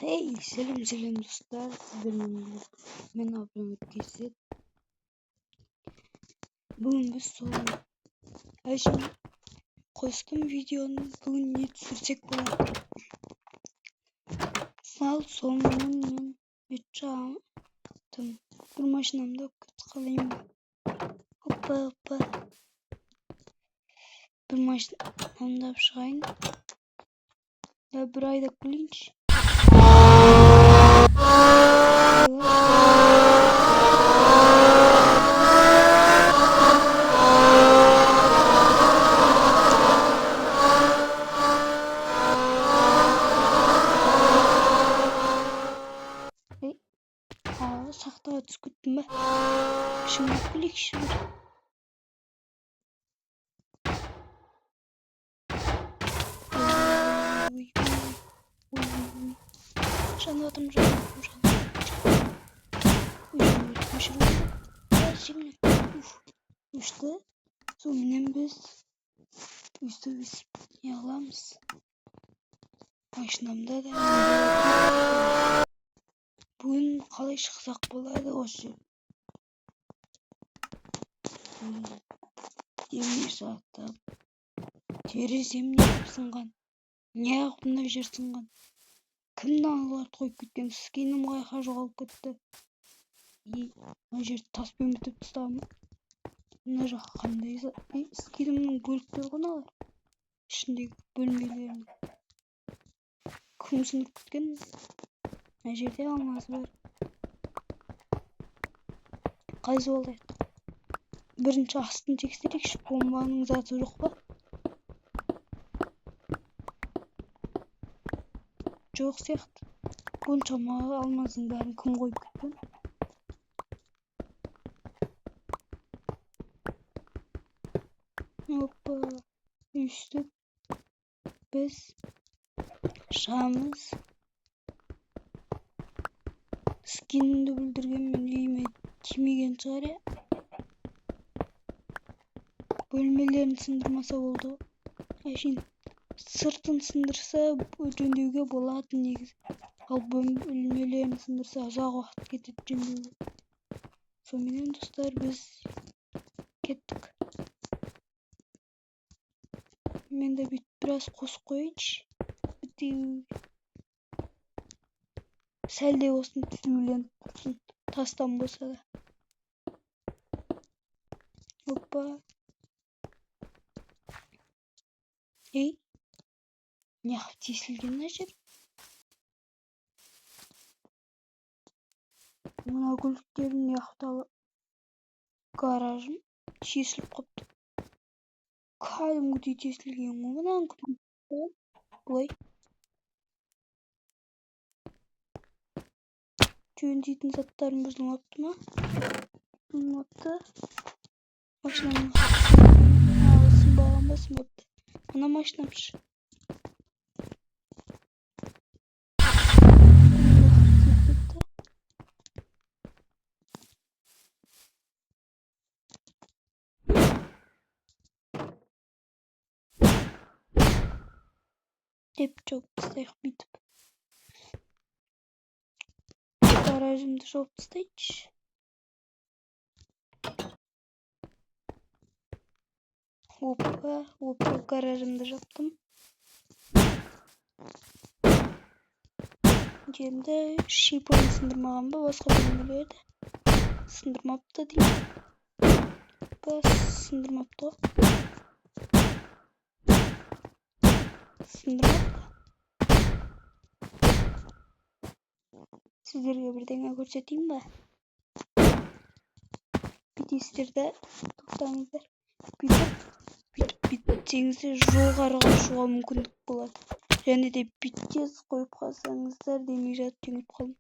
Hey, selam dostlar. Sizlerle ben Abram Kesit. Bugün biz sonra Ayşin kostüm videonun bugün yetiştirecek olan sal sonunun bütçem bir maşinamda kötü kalayım. Hoppa bir maşinamda çıkayım. Ya bir ayda klinç. Saxtağa түскүттүм ба? Шыңдап билейікші бір. Жанатым. Үшті. Сонымен біз үсті яғыламыз. Машинамда да бүгін қалай шықсақ болады осы. Демir саатта терезем неғып сынған, неғып мына жер сынған. Кімді алып қойып кеткен, скинім қайқа жоғалып кетті. Мына жерді таспен бітіп тастағанмын. Мына жаққа қандай скинімнің бөліктері қоналар. Ішіндегі бөлмелерін кім сынып кеткен. Мына жерде алмаз бар. Қазып алайық. Бірінші астын тексерейікші, бомбаның заты жоқ па? Жоқ сияқты. Бұншама алмаздың бәрін кім қойып кеткен? Опа, үстіп біз шығамыз. Скинімді бүлдіргенмен үйіме тимеген шығар я. Бөлмелерін сындырмаса болды. Әшейін сыртын сындырса жөндеуге болады негізі. Ал бөлмелерін сындырса ұзақ уақыт кетеді жөндеуге. Сонымен достар біз кеттік. Мен де біраз қосып қойыншы. Сәлде болсын түзуленіп тұрсын. Тастан болса да. Опа. Ей, неғып тесілген мына жер? Мына көліктердің неғып гаражым тесіліп қапты. Кәдімгідей тесілген ғой мынаның күтіп. Былай. Жөндейтін заттарым бұзылмапты ма? Бұзылмапты. Машинамның сынбаған ба сынбапты. Ана машинамшы. Деп жауып тастайық бүйтіп. Гаражымды жауып тастайыншы. Опа, гаражымды жаптым. Енді шипаны сындырмаған ба, басқа бөлмелерді сындырмапты деймін. Сындырмапты ғой. Сындырмапты. Сіздерге бірдеңе көрсетейін ба? Бүйтесіздерді тоқтаңыздар. Бүйтсеңіздер жоғарыға шығуға мүмкіндік болады. Және де бүйтес қойып қалсаңыздар демей жатып жеңіп қалдым.